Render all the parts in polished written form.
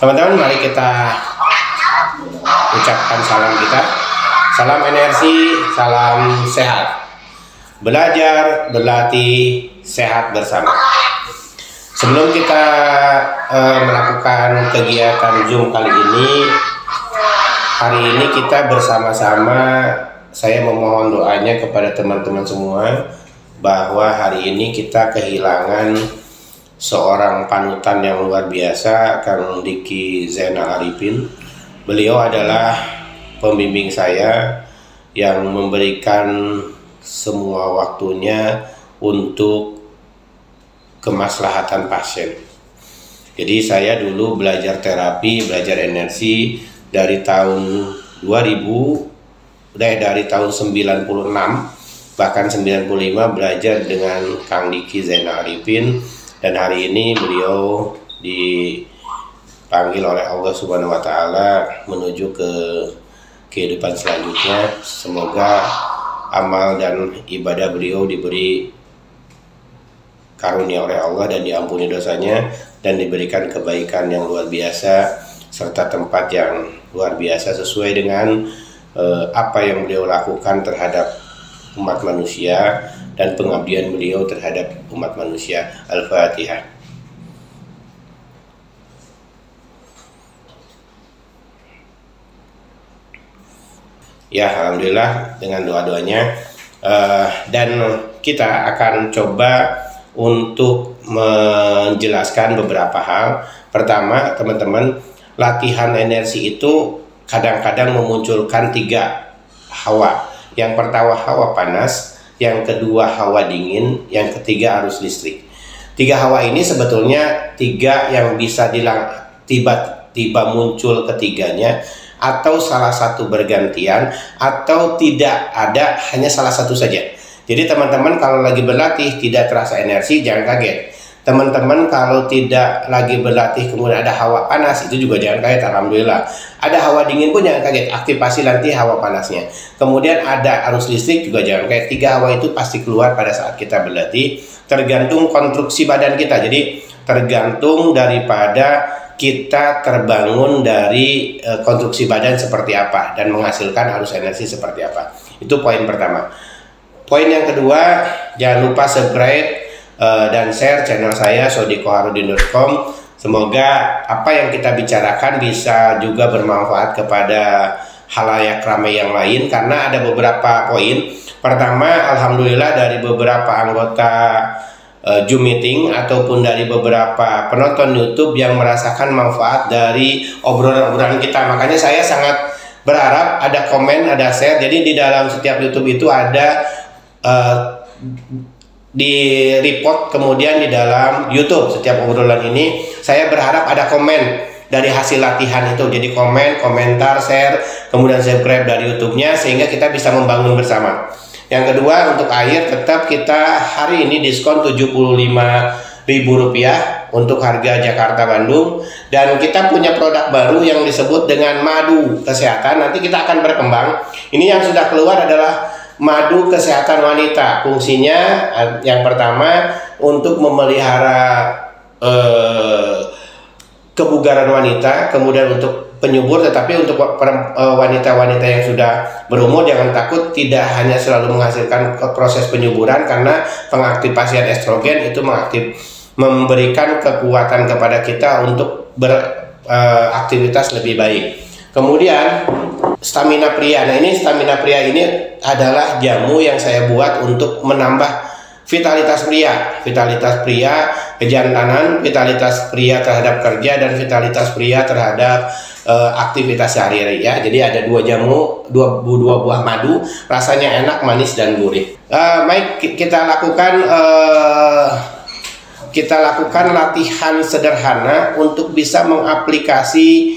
Teman-teman, mari kita ucapkan salam kita. Salam energi, salam sehat. Belajar, berlatih, sehat bersama. Sebelum kita melakukan kegiatan Zoom kali ini, hari ini kita bersama-sama, saya memohon doanya kepada teman-teman semua bahwa hari ini kita kehilangan seorang panutan yang luar biasa, Kang Diki Zainal Arifin. Beliau adalah pembimbing saya yang memberikan semua waktunya untuk kemaslahatan pasien. Jadi saya dulu belajar terapi, belajar energi dari tahun 2000, dari tahun 96, bahkan 95 belajar dengan Kang Diki Zainal Arifin. Dan hari ini beliau dipanggil oleh Allah Subhanahu wa Ta'ala menuju ke kehidupan selanjutnya. Semoga amal dan ibadah beliau diberi karunia oleh Allah dan diampuni dosanya, dan diberikan kebaikan yang luar biasa serta tempat yang luar biasa sesuai dengan apa yang beliau lakukan terhadap umat manusia dan pengabdian beliau terhadap umat manusia. Al-Fatihah. Ya, alhamdulillah dengan doa-doanya, dan kita akan coba untuk menjelaskan beberapa hal. Pertama, teman-teman, latihan energi itu kadang-kadang memunculkan 3 hawa. Yang pertama hawa panas, yang kedua hawa dingin, yang ketiga arus listrik. 3 hawa ini sebetulnya 3 yang bisa tiba-tiba muncul ketiganya, atau salah satu bergantian, atau tidak ada, hanya salah satu saja. Jadi teman-teman kalau lagi berlatih tidak terasa energi, jangan kaget. Teman-teman kalau tidak lagi berlatih kemudian ada hawa panas, itu juga jangan kaget, alhamdulillah. Ada hawa dingin pun jangan kaget, aktifasi nanti hawa panasnya. Kemudian ada arus listrik juga jangan kaget. 3 hawa itu pasti keluar pada saat kita berlatih, tergantung konstruksi badan kita. Jadi tergantung daripada kita terbangun dari konstruksi badan seperti apa dan menghasilkan arus energi seperti apa. Itu poin pertama. Poin yang kedua, jangan lupa subscribe dan share channel saya sodikoharudin.com. Semoga apa yang kita bicarakan bisa juga bermanfaat kepada halayak ramai yang lain, karena ada beberapa poin. Pertama, alhamdulillah dari beberapa anggota Zoom meeting ataupun dari beberapa penonton YouTube yang merasakan manfaat dari obrolan-obrolan kita. Makanya saya sangat berharap ada komen, ada share. Jadi di dalam setiap YouTube itu ada di report, kemudian di dalam YouTube setiap obrolan ini saya berharap ada komen dari hasil latihan itu. Jadi komen, komentar, share, kemudian subscribe dari YouTube-nya sehingga kita bisa membangun bersama. Yang kedua, untuk air tetap kita hari ini diskon Rp75.000 untuk harga Jakarta Bandung, dan kita punya produk baru yang disebut dengan madu kesehatan. Nanti kita akan berkembang. Ini yang sudah keluar adalah madu kesehatan wanita. Fungsinya yang pertama untuk memelihara kebugaran wanita, kemudian untuk penyubur. Tetapi untuk wanita-wanita yang sudah berumur jangan takut, tidak hanya selalu menghasilkan proses penyuburan, karena pengaktifasian estrogen itu memberikan kekuatan kepada kita untuk beraktivitas lebih baik. Kemudian stamina pria. Nah, ini stamina pria ini adalah jamu yang saya buat untuk menambah vitalitas pria, kejantanan, vitalitas pria terhadap kerja, dan vitalitas pria terhadap aktivitas sehari-hari ya. Jadi ada 2 jamu, 2 buah madu, rasanya enak, manis dan gurih. Baik, kita lakukan latihan sederhana untuk bisa mengaplikasi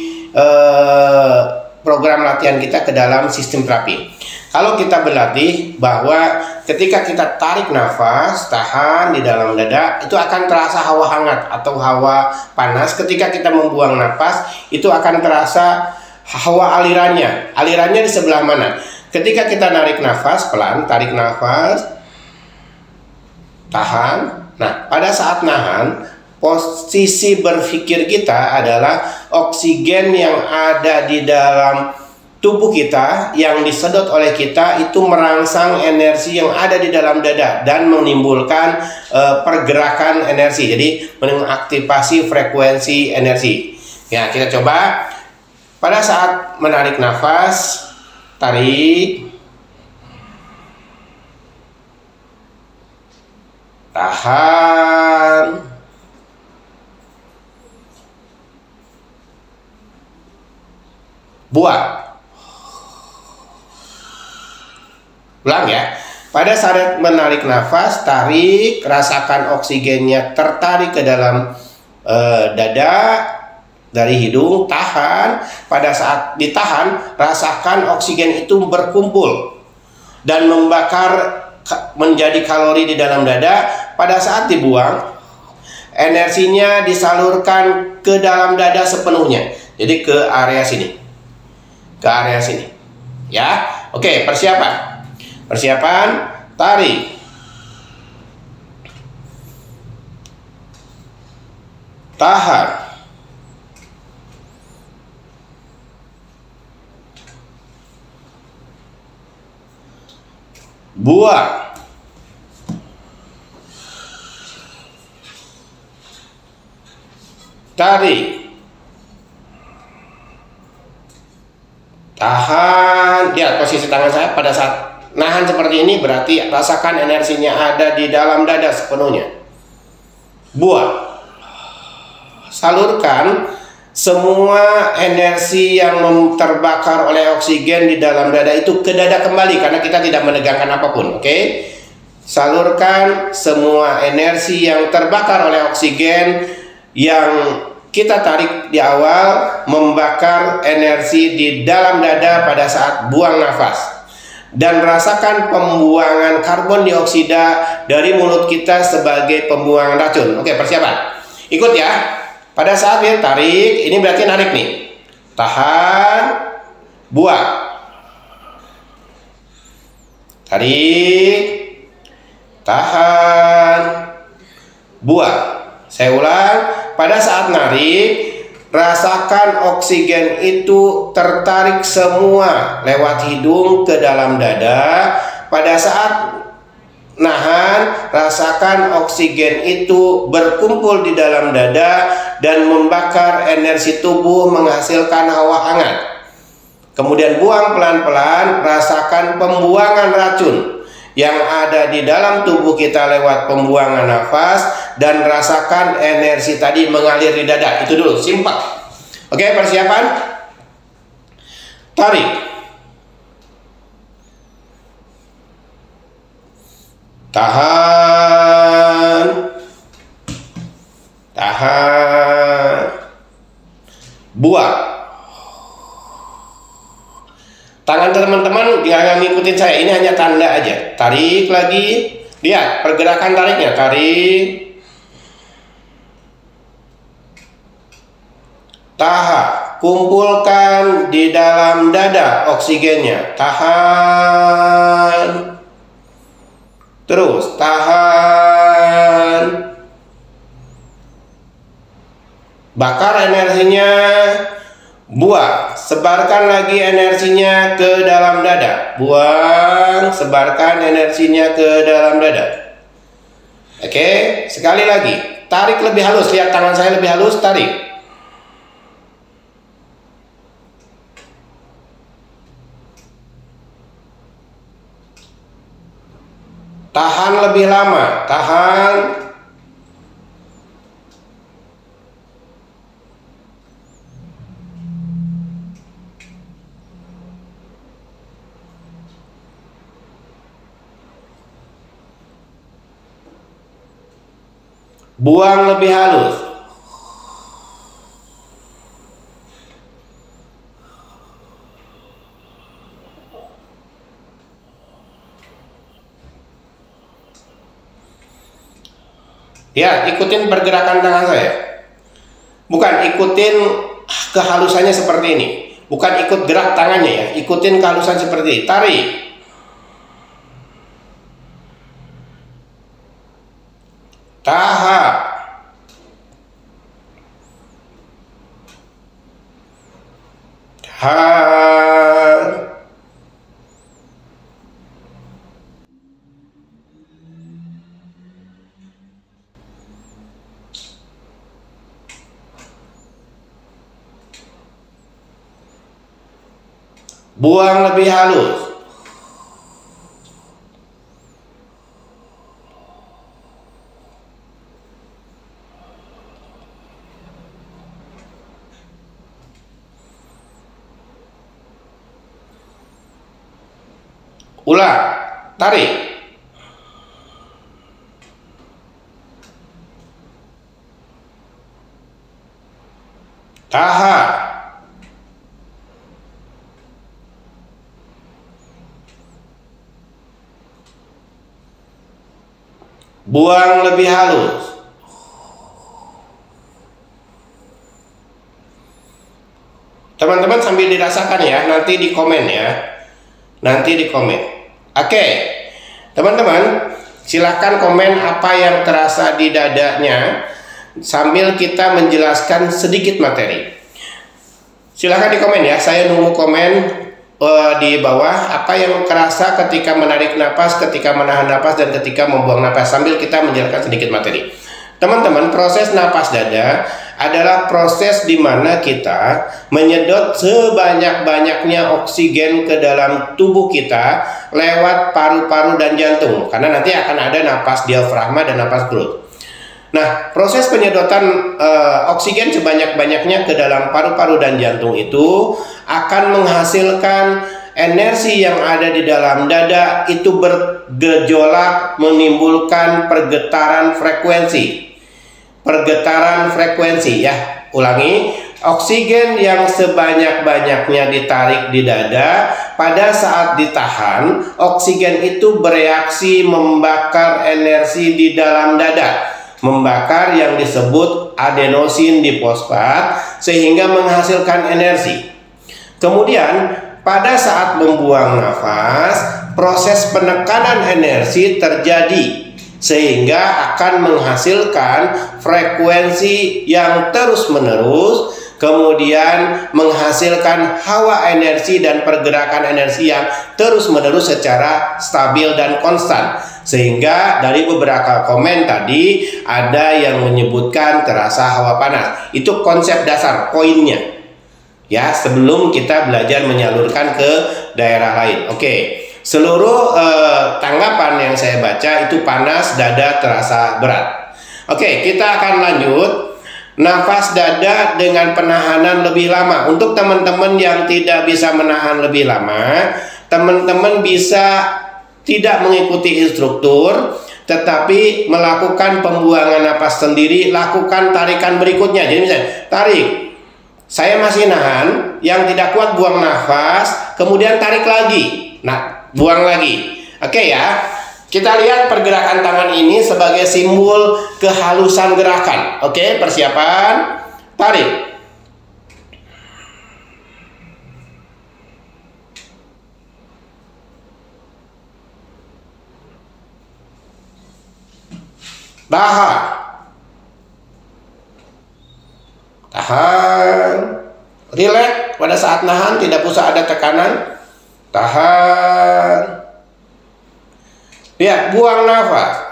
program latihan kita ke dalam sistem terapi. Kalau kita berlatih bahwa ketika kita tarik nafas, tahan di dalam dada, itu akan terasa hawa hangat atau hawa panas. Ketika kita membuang nafas, itu akan terasa hawa alirannya. Alirannya di sebelah mana? Ketika kita narik nafas, pelan, tarik nafas, tahan. Nah, pada saat nahan, posisi berpikir kita adalah oksigen yang ada di dalam tubuh kita yang disedot oleh kita itu merangsang energi yang ada di dalam dada dan menimbulkan pergerakan energi. Jadi mengaktifasi frekuensi energi. Ya, kita coba pada saat menarik nafas, tarik, tahan, buang. Ulang ya. Pada saat menarik nafas, tarik, rasakan oksigennya tertarik ke dalam dada dari hidung, tahan. Pada saat ditahan, rasakan oksigen itu berkumpul dan membakar menjadi kalori di dalam dada. Pada saat dibuang, energinya disalurkan ke dalam dada sepenuhnya. Jadi ke area sini. Ke area sini. Ya. Oke, persiapan. Persiapan, tarik, tahan, buang, tarik, tahan. Lihat posisi tangan saya pada saat nahan seperti ini, berarti rasakan energinya ada di dalam dada sepenuhnya. Buang. Salurkan semua energi yang terbakar oleh oksigen di dalam dada itu ke dada kembali karena kita tidak menegangkan apapun. Oke? Salurkan semua energi yang terbakar oleh oksigen yang kita tarik di awal, membakar energi di dalam dada pada saat buang nafas. Dan rasakan pembuangan karbon dioksida dari mulut kita sebagai pembuangan racun. Oke, persiapan. Ikut ya. Pada saat dia tarik, ini berarti narik nih. Tahan, buang. Tarik, tahan, buang. Saya ulang. Pada saat narik, rasakan oksigen itu tertarik semua lewat hidung ke dalam dada. Pada saat nahan, rasakan oksigen itu berkumpul di dalam dada dan membakar energi tubuh menghasilkan hawa hangat. Kemudian buang pelan-pelan, rasakan pembuangan racun yang ada di dalam tubuh kita lewat pembuangan nafas dan rasakan energi tadi mengalir di dada. Itu dulu, simpel. Oke, persiapan. Tarik. Tahan. Tahan. Buang. Tangan teman-teman jangan ngikutin saya, ini hanya tanda aja. Tarik lagi. Lihat pergerakan tariknya. Tarik. Tahan. Kumpulkan di dalam dada oksigennya. Tahan. Terus tahan. Bakar energinya. Buang. Sebarkan lagi energinya ke dalam dada. Buang. Sebarkan energinya ke dalam dada. Oke, sekali lagi. Tarik lebih halus. Lihat tangan saya lebih halus. Tarik. Tahan lebih lama. Tahan. Buang lebih halus. Ya, ikutin pergerakan tangan saya. Bukan ikutin kehalusannya seperti ini. Bukan ikut gerak tangannya ya. Ikutin kehalusan seperti ini. Tarik. Tahan. Buang lebih halus. Ulang, tarik. Tahan. Buang lebih halus. Teman-teman sambil dirasakan ya, nanti di komen ya. Nanti di komen. Oke, teman-teman silahkan komen apa yang terasa di dadanya sambil kita menjelaskan sedikit materi. Silahkan di komen ya, saya nunggu komen di bawah apa yang terasa ketika menarik napas, ketika menahan napas, dan ketika membuang napas, sambil kita menjelaskan sedikit materi. Teman-teman, proses napas dada adalah proses di mana kita menyedot sebanyak-banyaknya oksigen ke dalam tubuh kita lewat paru-paru dan jantung, karena nanti akan ada napas diafragma dan napas perut. Nah, proses penyedotan oksigen sebanyak-banyaknya ke dalam paru-paru dan jantung itu akan menghasilkan energi yang ada di dalam dada itu bergejolak, menimbulkan pergetaran frekuensi. Pergetaran frekuensi ya, ulangi, oksigen yang sebanyak-banyaknya ditarik di dada, pada saat ditahan, oksigen itu bereaksi membakar energi di dalam dada, membakar yang disebut adenosin difosfat sehingga menghasilkan energi. Kemudian pada saat membuang nafas, proses penekanan energi terjadi sehingga akan menghasilkan frekuensi yang terus-menerus, kemudian menghasilkan hawa energi dan pergerakan energi yang terus-menerus secara stabil dan konstan. Sehingga dari beberapa komen tadi ada yang menyebutkan terasa hawa panas. Itu konsep dasar, poinnya ya, sebelum kita belajar menyalurkan ke daerah lain. Oke. Seluruh tanggapan yang saya baca itu panas, dada terasa berat. Oke, kita akan lanjut. Nafas dada dengan penahanan lebih lama. Untuk teman-teman yang tidak bisa menahan lebih lama, teman-teman bisa tidak mengikuti instruktur, tetapi melakukan pembuangan napas sendiri, lakukan tarikan berikutnya. Jadi misalnya, tarik. Saya masih nahan, yang tidak kuat buang nafas, kemudian tarik lagi. Nah, buang lagi. Oke ya. Kita lihat pergerakan tangan ini sebagai simbol kehalusan gerakan. Oke, persiapan. Tarik. Tahan. Tahan. Rileks pada saat nahan, tidak usah ada tekanan. Tahan. Lihat, buang nafas.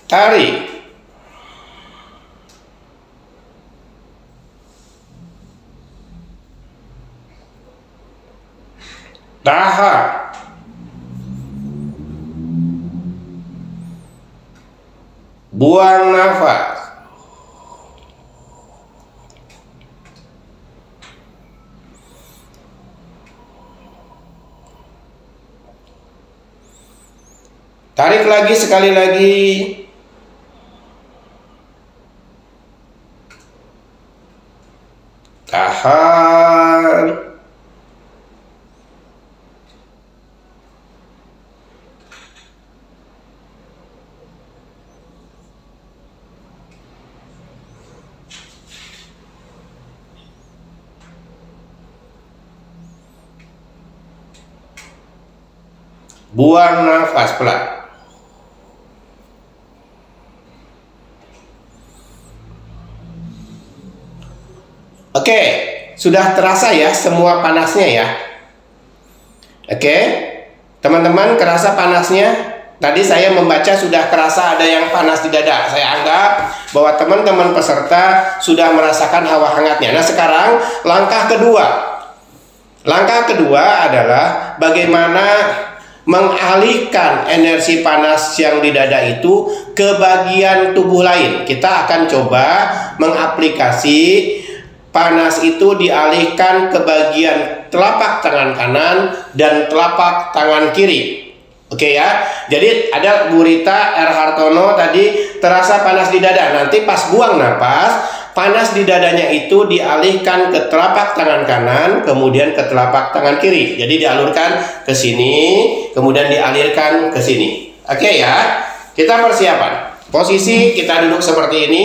Tarik. Tahan. Buang nafas. Tarik lagi sekali lagi. Tahan. Buang nafas pelan. Oke, sudah terasa ya semua panasnya ya. Oke, teman-teman, kerasa panasnya? Tadi saya membaca sudah kerasa ada yang panas di dada. Saya anggap bahwa teman-teman peserta sudah merasakan hawa hangatnya. Nah, sekarang langkah kedua. Langkah kedua adalah bagaimana mengalihkan energi panas yang di dada itu ke bagian tubuh lain. Kita akan coba mengaplikasi panas itu dialihkan ke bagian telapak tangan kanan dan telapak tangan kiri. Oke ya, jadi ada Bu Rita R. Hartono tadi terasa panas di dada. Nanti pas buang napas, panas di dadanya itu dialihkan ke telapak tangan kanan, kemudian ke telapak tangan kiri. Jadi dialurkan ke sini, kemudian dialirkan ke sini. Oke ya, kita persiapan. Posisi kita duduk seperti ini.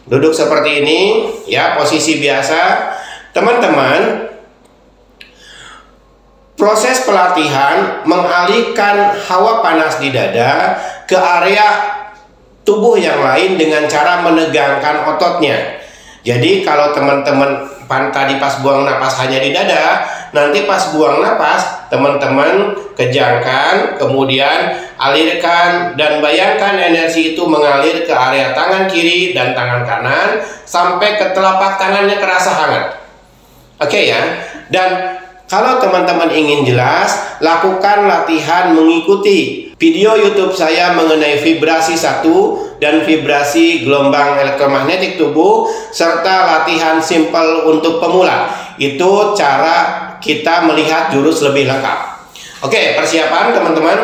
Duduk seperti ini, ya, posisi biasa. Teman-teman, proses pelatihan mengalihkan hawa panas di dada ke area tubuh yang lain dengan cara menegangkan ototnya. Jadi kalau teman-teman tadi pas buang napas hanya di dada, nanti pas buang napas teman-teman kejangkan, kemudian alirkan dan bayangkan energi itu mengalir ke area tangan kiri dan tangan kanan sampai ke telapak tangannya kerasa hangat. Oke ya. Dan kalau teman-teman ingin jelas, lakukan latihan mengikuti video YouTube saya mengenai vibrasi 1 dan vibrasi gelombang elektromagnetik tubuh serta latihan simple untuk pemula. Itu cara kita melihat jurus lebih lengkap. Oke, persiapan teman-teman.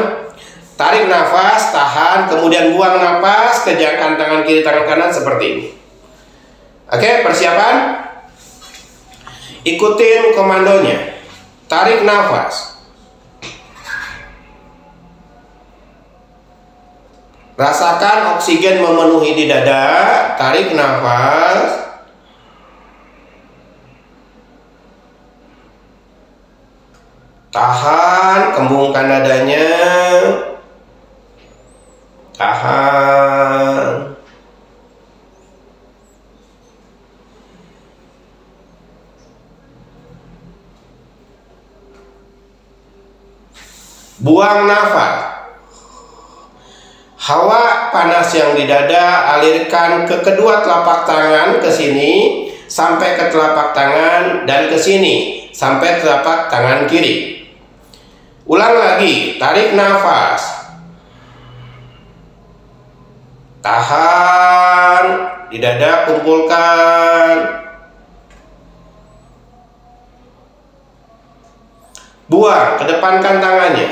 Tarik nafas, tahan, kemudian buang nafas, kejangkan tangan kiri, tangan kanan seperti ini. Oke, persiapan. Ikutin komandonya. Tarik nafas. Rasakan oksigen memenuhi di dada. Tarik nafas. Tahan, kembungkan dadanya. Tahan. Buang nafas. Hawa panas yang di dada alirkan ke kedua telapak tangan ke sini sampai ke telapak tangan dan ke sini sampai telapak tangan kiri. Ulang lagi, tarik nafas. Tahan, di dada kumpulkan. Buang, kedepankan tangannya.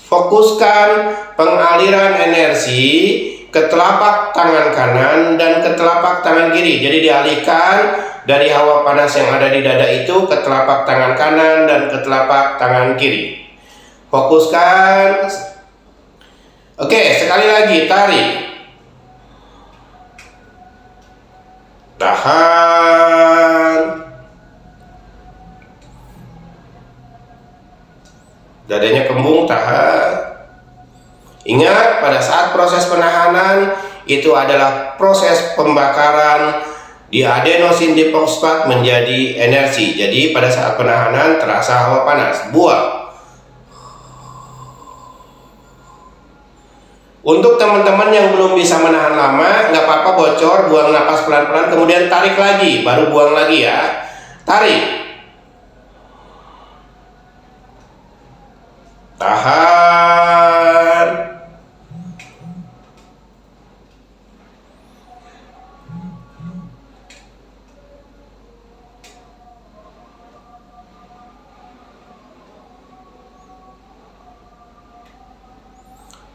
Fokuskan pengaliran energi ke telapak tangan kanan dan ke telapak tangan kiri. Jadi dialihkan dari hawa panas yang ada di dada itu ke telapak tangan kanan dan ke telapak tangan kiri. Fokuskan. Oke, sekali lagi, tarik. Tahan. Dadanya kembung, tahan. Ingat, pada saat proses penahanan itu adalah proses pembakaran di adenosin difosfat menjadi energi. Jadi pada saat penahanan terasa hawa panas. Buang. Untuk teman-teman yang belum bisa menahan lama, nggak apa-apa bocor, buang napas pelan-pelan, kemudian tarik lagi, baru buang lagi ya. Tarik. Tahan.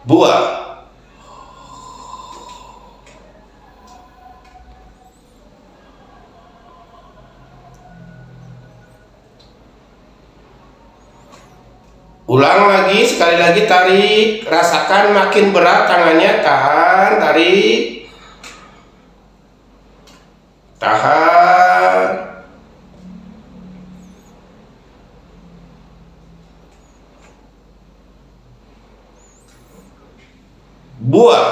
Buang. Ulang lagi, sekali lagi tarik, rasakan makin berat tangannya, tahan, tarik, tahan, buang.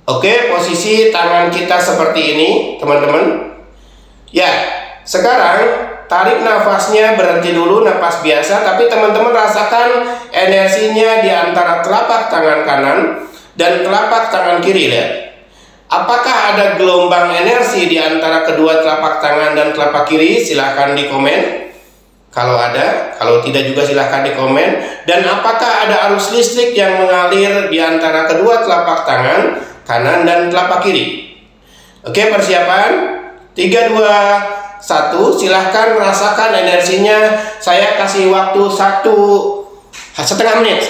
Oke, posisi tangan kita seperti ini, teman-teman. Ya, sekarang tarik nafasnya, berhenti dulu, nafas biasa, tapi teman-teman rasakan energinya di antara telapak tangan kanan dan telapak tangan kiri. Lihat. Apakah ada gelombang energi di antara kedua telapak tangan dan telapak kiri? Silahkan di komen. Kalau ada, kalau tidak juga silahkan di komen. Dan apakah ada arus listrik yang mengalir di antara kedua telapak tangan kanan dan telapak kiri? Oke, persiapan. 3, 2, 1. Silahkan rasakan energinya. Saya kasih waktu setengah menit.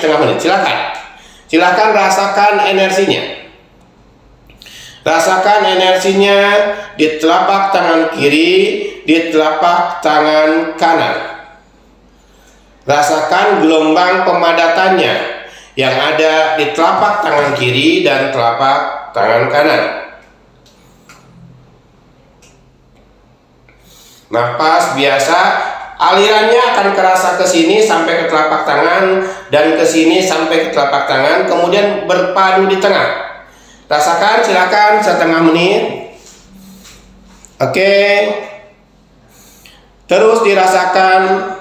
Silahkan rasakan energinya. Rasakan energinya di telapak tangan kiri, di telapak tangan kanan. Rasakan gelombang pemadatannya yang ada di telapak tangan kiri dan telapak tangan kanan. Napas biasa, alirannya akan kerasa ke sini sampai ke telapak tangan dan ke sini sampai ke telapak tangan, kemudian berpadu di tengah. Rasakan, silakan setengah menit. Oke. Terus dirasakan.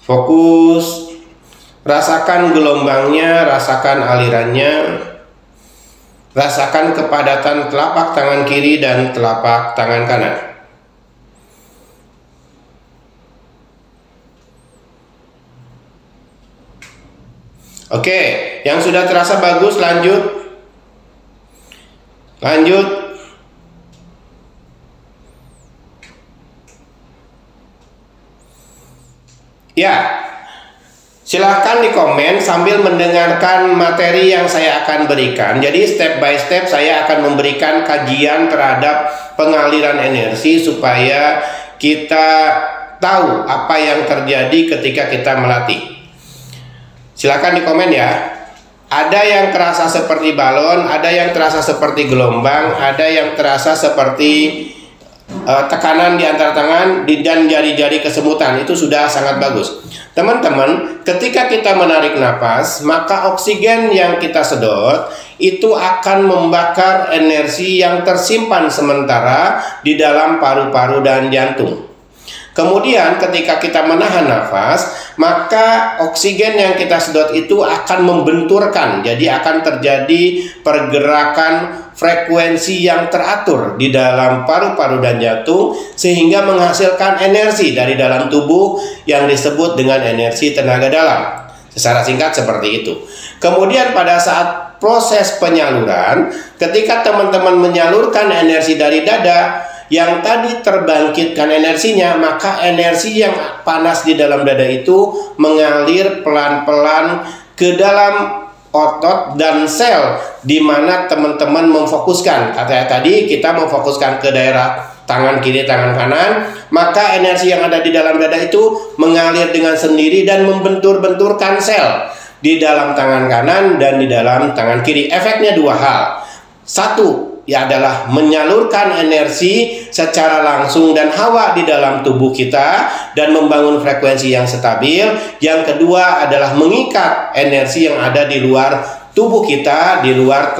Fokus. Rasakan gelombangnya, rasakan alirannya. Rasakan kepadatan telapak tangan kiri dan telapak tangan kanan. Oke, yang sudah terasa bagus, lanjut. Ya, silahkan di komen sambil mendengarkan materi yang saya akan berikan. Jadi step by step saya akan memberikan kajian terhadap pengaliran energi supaya kita tahu apa yang terjadi ketika kita melatih. Silakan di komen ya. Ada yang terasa seperti balon, ada yang terasa seperti gelombang, ada yang terasa seperti tekanan di antara tangan dan jari-jari kesemutan. Itu sudah sangat bagus. Teman-teman, ketika kita menarik napas, maka oksigen yang kita sedot itu akan membakar energi yang tersimpan sementara di dalam paru-paru dan jantung. Kemudian ketika kita menahan nafas, maka oksigen yang kita sedot itu akan membenturkan. Jadi akan terjadi pergerakan frekuensi yang teratur di dalam paru-paru dan jantung, sehingga menghasilkan energi dari dalam tubuh yang disebut dengan energi tenaga dalam. Secara singkat seperti itu. Kemudian pada saat proses penyaluran, ketika teman-teman menyalurkan energi dari dada yang tadi terbangkitkan energinya, maka energi yang panas di dalam dada itu mengalir pelan-pelan ke dalam otot dan sel di mana teman-teman memfokuskan. Katanya tadi kita memfokuskan ke daerah tangan kiri, tangan kanan, maka energi yang ada di dalam dada itu mengalir dengan sendiri dan membentur-benturkan sel di dalam tangan kanan dan di dalam tangan kiri. Efeknya dua hal. Satu, ya adalah menyalurkan energi secara langsung dan hawa di dalam tubuh kita dan membangun frekuensi yang stabil. Yang kedua adalah mengikat energi yang ada di luar tubuh kita, di luar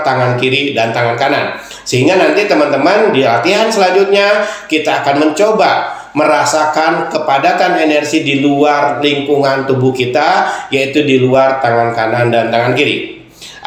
tangan kiri dan tangan kanan. Sehingga nanti teman-teman di latihan selanjutnya kita akan mencoba merasakan kepadatan energi di luar lingkungan tubuh kita, yaitu di luar tangan kanan dan tangan kiri.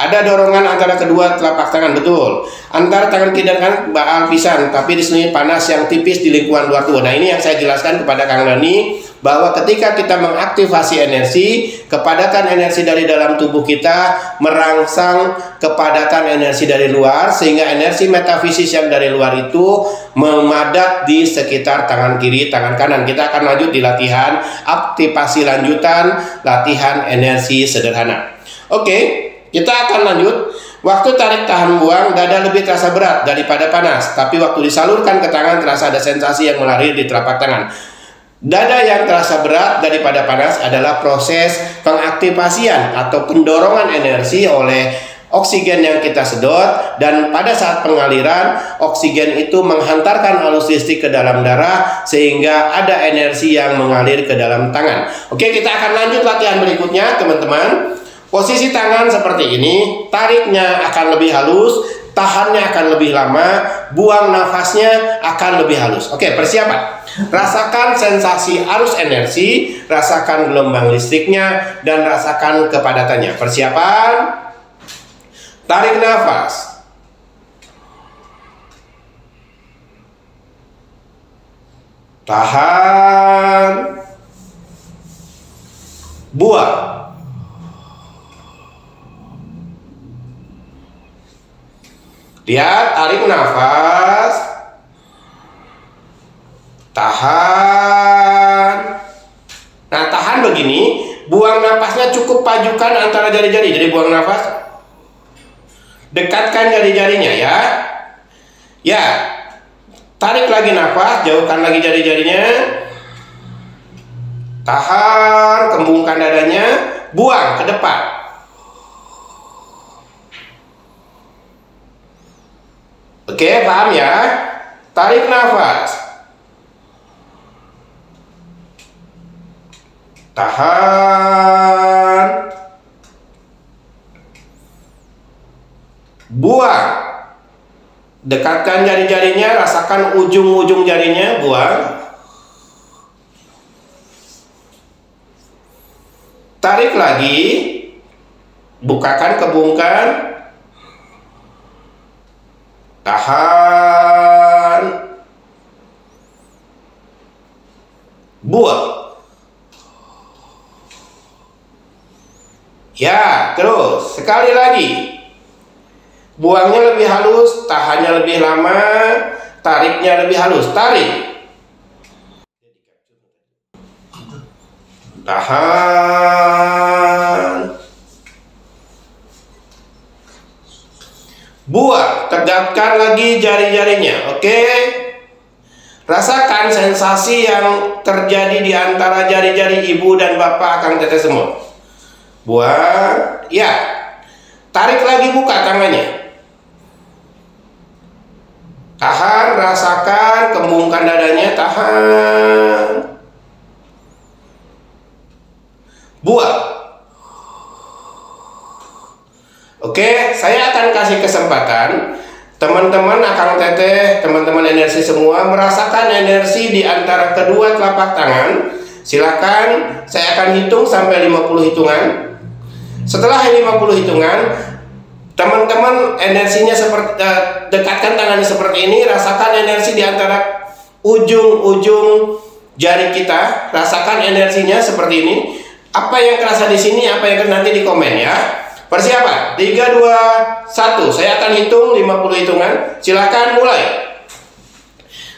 Ada dorongan antara kedua telapak tangan, betul. Antara tangan kiri dan kanan bakal pisan, tapi di sini panas yang tipis di lingkungan luar tubuh. Nah, ini yang saya jelaskan kepada Kang Dani, bahwa ketika kita mengaktifasi energi, kepadatan energi dari dalam tubuh kita merangsang kepadatan energi dari luar, sehingga energi metafisis yang dari luar itu memadat di sekitar tangan kiri, tangan kanan. Kita akan lanjut di latihan aktivasi lanjutan, latihan energi sederhana. Oke. Kita akan lanjut. Waktu tarik tahan buang, dada lebih terasa berat daripada panas, tapi waktu disalurkan ke tangan terasa ada sensasi yang mengalir di telapak tangan. Dada yang terasa berat daripada panas adalah proses pengaktifasian atau pendorongan energi oleh oksigen yang kita sedot, dan pada saat pengaliran oksigen itu menghantarkan arus listrik ke dalam darah sehingga ada energi yang mengalir ke dalam tangan. Oke, kita akan lanjut latihan berikutnya, teman-teman. Posisi tangan seperti ini, tariknya akan lebih halus, tahannya akan lebih lama, buang nafasnya akan lebih halus. Oke, persiapan. Rasakan sensasi arus energi, rasakan gelombang listriknya, dan rasakan kepadatannya. Persiapan. Tarik nafas. Tahan. Buang. Lihat, tarik nafas. Tahan. Nah, tahan begini. Buang nafasnya cukup pajukan antara jari-jari. Jadi buang nafas. Dekatkan jari-jarinya ya. Ya. Tarik lagi nafas, jauhkan lagi jari-jarinya. Tahan, kembungkan dadanya, buang ke depan. Oke, paham ya? Tarik nafas. Tahan. Buang. Dekatkan jari-jarinya, rasakan ujung-ujung jarinya, buang. Tarik lagi. Bukakan, kembungkan. Tahan. Buang. Ya, terus sekali lagi. Buangnya lebih halus, tahannya lebih lama, tariknya lebih halus. Tarik. Tahan. Buang. Tegakkan lagi jari-jarinya. Oke. Rasakan sensasi yang terjadi di antara jari-jari ibu dan bapak akang teteh semua. Buang. Ya. Tarik lagi, buka tangannya. Tahan, rasakan, kembungkan dadanya, tahan. Buang. Oke, saya akan kasih kesempatan teman-teman akang teteh, teman-teman energi semua merasakan energi di antara kedua telapak tangan. Silakan, saya akan hitung sampai 50 hitungan. Setelah 50 hitungan, teman-teman energinya seperti dekatkan tangannya seperti ini, rasakan energi di antara ujung-ujung jari kita, rasakan energinya seperti ini. Apa yang terasa di sini, apa yang nanti di komen ya. Persiapan. 3 2 1. Saya akan hitung 50 hitungan. Silakan mulai.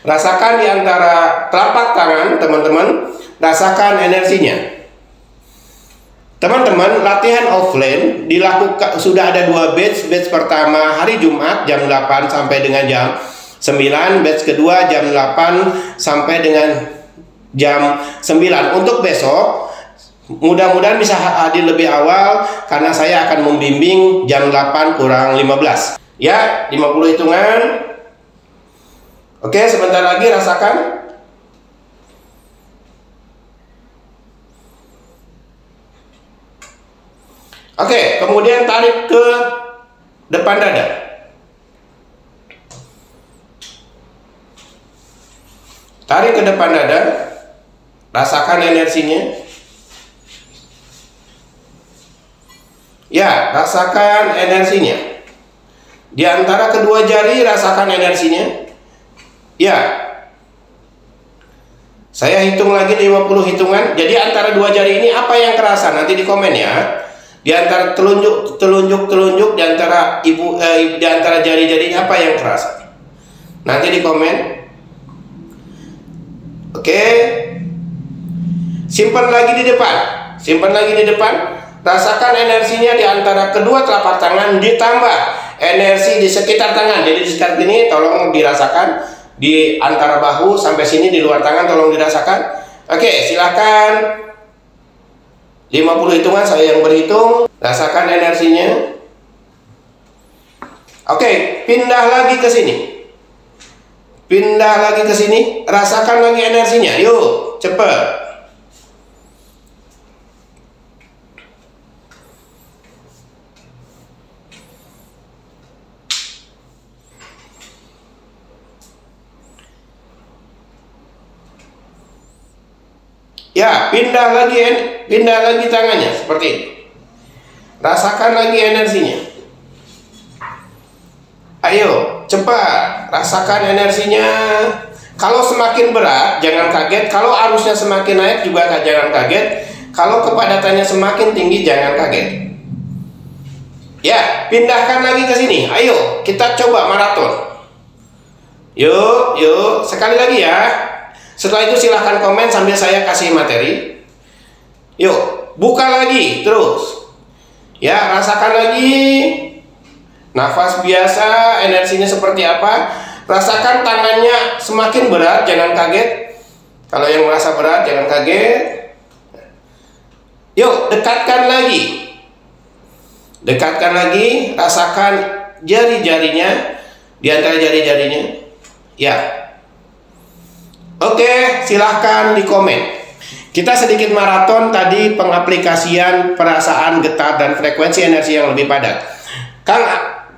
Rasakan di antara telapak tangan teman-teman, rasakan energinya. Teman-teman, latihan offline dilakukan sudah ada 2 batch. Batch pertama hari Jumat jam 8 sampai dengan jam 9. Batch kedua jam 8 sampai dengan jam 9. Untuk besok, mudah-mudahan bisa hadir lebih awal karena saya akan membimbing jam 8 kurang 15. Ya, 50 hitungan. Oke, sebentar lagi rasakan. Oke, kemudian tarik ke depan dada. Tarik ke depan dada. Rasakan energinya. Ya, rasakan energinya. Di antara kedua jari rasakan energinya. Ya. Saya hitung lagi 50 hitungan. Jadi antara dua jari ini apa yang kerasa? Nanti di komen ya. Di antara telunjuk di antara di antara jari-jarinya apa yang kerasa? Nanti di komen. Oke. Simpan lagi di depan. Simpan lagi di depan. Rasakan energinya di antara kedua telapak tangan ditambah energi di sekitar tangan. Jadi di sekitar ini tolong dirasakan, di antara bahu sampai sini di luar tangan tolong dirasakan. Oke, silakan. 50 hitungan saya yang berhitung. Rasakan energinya. Oke, pindah lagi ke sini. Pindah lagi ke sini, rasakan lagi energinya. Yuk, cepet. Ya, pindah lagi tangannya seperti ini. Rasakan lagi energinya. Ayo, cepat rasakan energinya. Kalau semakin berat, jangan kaget. Kalau arusnya semakin naik juga jangan kaget. Kalau kepadatannya semakin tinggi, jangan kaget. Ya, pindahkan lagi ke sini. Ayo, kita coba maraton. Yuk, sekali lagi ya. Setelah itu silahkan komen sambil saya kasih materi. Yuk, buka lagi terus. Ya, rasakan lagi. Nafas biasa, energinya seperti apa. Rasakan tangannya semakin berat, jangan kaget. Kalau yang merasa berat, jangan kaget. Yuk, dekatkan lagi. Dekatkan lagi, rasakan jari-jarinya. Di antara jari-jarinya. Ya. Oke, silahkan di komen. Kita sedikit maraton tadi pengaplikasian perasaan getar dan frekuensi energi yang lebih padat.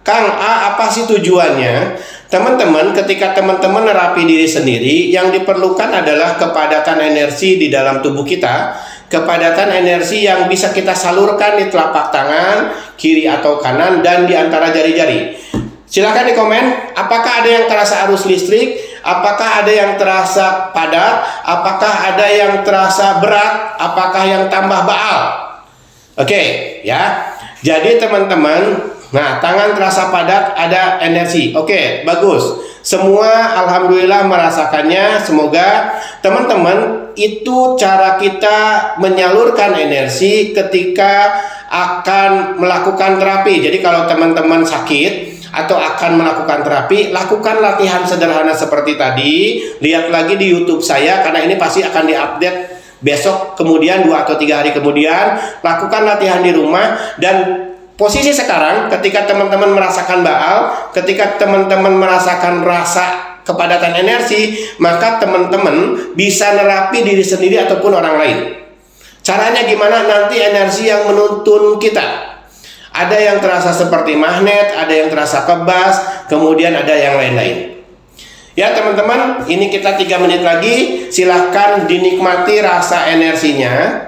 Kang A, apa sih tujuannya? Teman-teman, ketika teman-teman nerapi diri sendiri, yang diperlukan adalah kepadatan energi di dalam tubuh kita, kepadatan energi yang bisa kita salurkan di telapak tangan, kiri atau kanan, dan di antara jari-jari. Silahkan di komen, apakah ada yang terasa arus listrik? Apakah ada yang terasa padat? Apakah ada yang terasa berat? Apakah yang tambah baal? Oke, ya. Jadi teman-teman, nah tangan terasa padat, ada energi. Oke, bagus. Semua alhamdulillah merasakannya. Semoga teman-teman itu cara kita menyalurkan energi ketika akan melakukan terapi. Jadi kalau teman-teman sakit atau akan melakukan terapi, lakukan latihan sederhana seperti tadi. Lihat lagi di YouTube saya karena ini pasti akan diupdate besok, kemudian 2 atau 3 hari kemudian. Lakukan latihan di rumah. Dan posisi sekarang ketika teman-teman merasakan baal, ketika teman-teman merasakan rasa kepadatan energi, maka teman-teman bisa nerapi diri sendiri ataupun orang lain. Caranya gimana? Nanti energi yang menuntun kita. Ada yang terasa seperti magnet, ada yang terasa kebas, kemudian ada yang lain-lain. Ya teman-teman, ini kita 3 menit lagi. Silahkan dinikmati rasa energinya.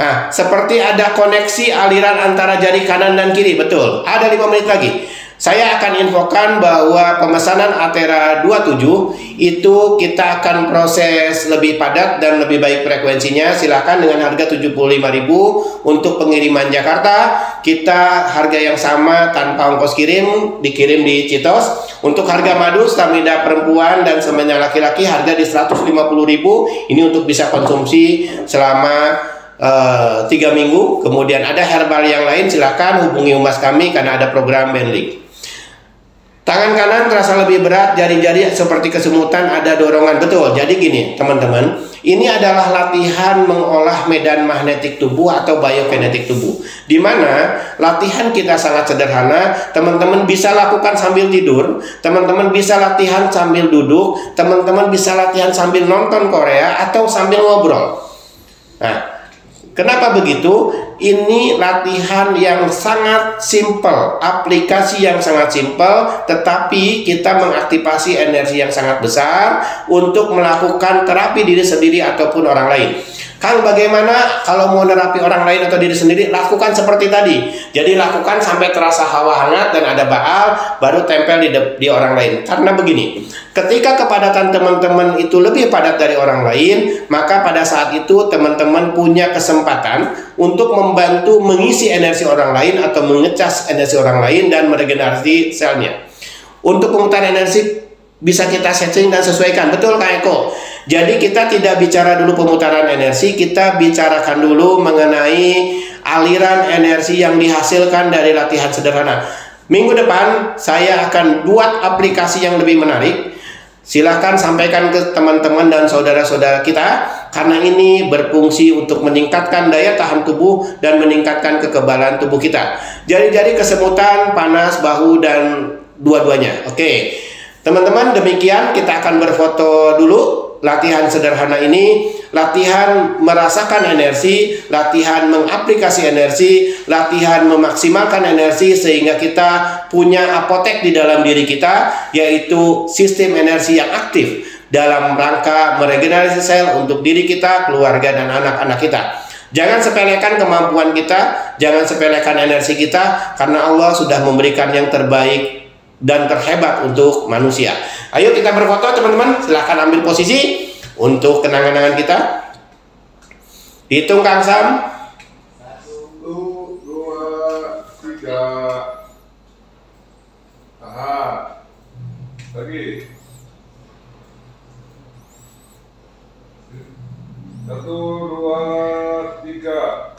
Nah, seperti ada koneksi aliran antara jari kanan dan kiri. Betul, ada 5 menit lagi. Saya akan infokan bahwa pemesanan Atera 27 itu kita akan proses lebih padat dan lebih baik frekuensinya. Silahkan dengan harga 75.000 untuk pengiriman Jakarta. Kita harga yang sama tanpa ongkos kirim, dikirim di Citos. Untuk harga madu, stamina perempuan dan semennya laki-laki harga di 150.000. Ini untuk bisa konsumsi selama 3 minggu. Kemudian ada herbal yang lain, silahkan hubungi humas kami karena ada program bundling. Tangan kanan terasa lebih berat, jari-jari seperti kesemutan, ada dorongan. Betul, jadi gini teman-teman, ini adalah latihan mengolah medan magnetik tubuh atau biokinetik tubuh, dimana latihan kita sangat sederhana. Teman-teman bisa lakukan sambil tidur, teman-teman bisa latihan sambil duduk, teman-teman bisa latihan sambil nonton Korea atau sambil ngobrol. Nah, kenapa begitu? Ini latihan yang sangat simple, aplikasi yang sangat simple, tetapi kita mengaktifasi energi yang sangat besar untuk melakukan terapi diri sendiri ataupun orang lain. Kang, bagaimana kalau mau nerapi orang lain atau diri sendiri? Lakukan seperti tadi. Jadi lakukan sampai terasa hawa hangat dan ada baal, baru tempel di orang lain. Karena begini, ketika kepadatan teman-teman itu lebih padat dari orang lain, maka pada saat itu teman-teman punya kesempatan untuk membantu mengisi energi orang lain atau mengecas energi orang lain dan meregenerasi selnya. Untuk pemutaran energi bisa kita setting dan sesuaikan. Betul Kak Eko? Jadi kita tidak bicara dulu pemutaran energi, kita bicarakan dulu mengenai aliran energi yang dihasilkan dari latihan sederhana. Minggu depan saya akan buat aplikasi yang lebih menarik. Silahkan sampaikan ke teman-teman dan saudara-saudara kita, karena ini berfungsi untuk meningkatkan daya tahan tubuh dan meningkatkan kekebalan tubuh kita. Jari-jari kesemutan, panas, bahu, dan dua-duanya. Oke, teman-teman, demikian kita akan berfoto dulu. Latihan sederhana ini, latihan merasakan energi, latihan mengaplikasi energi, latihan memaksimalkan energi sehingga kita punya apotek di dalam diri kita, yaitu sistem energi yang aktif dalam rangka meregenerasi sel untuk diri kita, keluarga, dan anak-anak kita. Jangan sepelekan kemampuan kita, jangan sepelekan energi kita, karena Allah sudah memberikan yang terbaik dan terhebat untuk manusia. Ayo kita berfoto, teman-teman. Silahkan ambil posisi untuk kenang-kenangan kita. Hitung, Kang Sam. 1, 2, 3. Aha. Lagi. 1, 2, 3.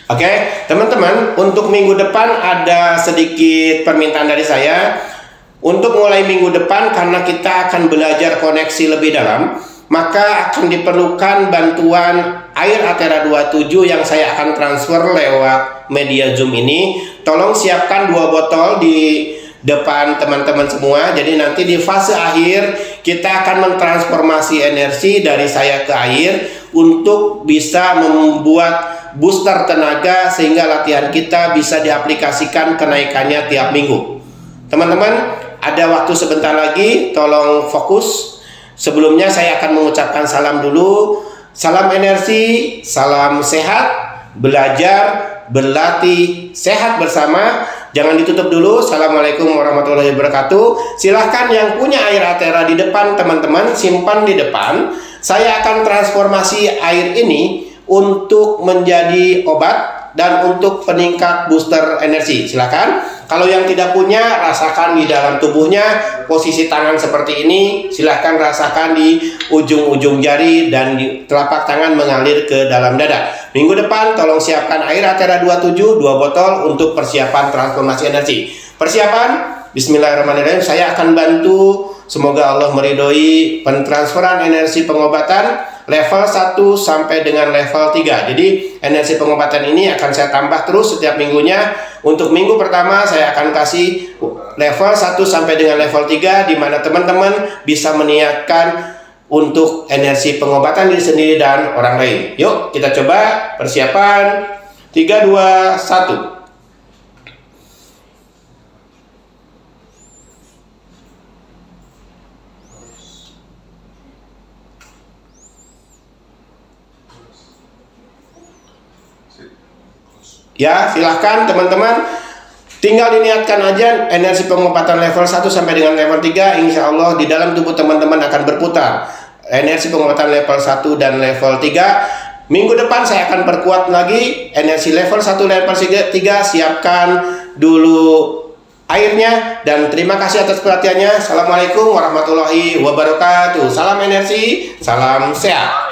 Oke, teman-teman, untuk minggu depan ada sedikit permintaan dari saya. Untuk mulai minggu depan, karena kita akan belajar koneksi lebih dalam, maka akan diperlukan bantuan air Athera 27 yang saya akan transfer lewat media Zoom ini. Tolong siapkan 2 botol di depan teman-teman semua. Jadi nanti di fase akhir kita akan mentransformasi energi dari saya ke air untuk bisa membuat booster tenaga sehingga latihan kita bisa diaplikasikan kenaikannya tiap minggu. Teman-teman, ada waktu sebentar lagi, tolong fokus. Sebelumnya saya akan mengucapkan salam dulu. Salam energi, salam sehat, belajar, berlatih, sehat bersama. Jangan ditutup dulu. Assalamualaikum warahmatullahi wabarakatuh. Silahkan yang punya air Athera di depan, teman-teman, simpan di depan. Saya akan transformasi air ini untuk menjadi obat dan untuk peningkat booster energi. Silakan. Kalau yang tidak punya, rasakan di dalam tubuhnya. Posisi tangan seperti ini, silahkan rasakan di ujung-ujung jari dan di telapak tangan mengalir ke dalam dada. Minggu depan tolong siapkan air Athera 27 2 botol untuk persiapan transformasi energi. Persiapan, bismillahirrahmanirrahim. Saya akan bantu. Semoga Allah meridhoi pentransferan energi pengobatan level 1 sampai dengan level 3. Jadi energi pengobatan ini akan saya tambah terus setiap minggunya. Untuk minggu pertama saya akan kasih level 1 sampai dengan level 3, di mana teman-teman bisa meniatkan untuk energi pengobatan diri sendiri dan orang lain. Yuk kita coba. Persiapan 3, 2, 1. Ya, silahkan teman-teman. Tinggal diniatkan aja energi pengobatan level 1 sampai dengan level 3. Insya Allah di dalam tubuh teman-teman akan berputar energi pengobatan level 1 dan level 3. Minggu depan saya akan perkuat lagi energi level 1 level 3. Siapkan dulu airnya. Dan terima kasih atas perhatiannya. Assalamualaikum warahmatullahi wabarakatuh. Salam energi, salam sehat.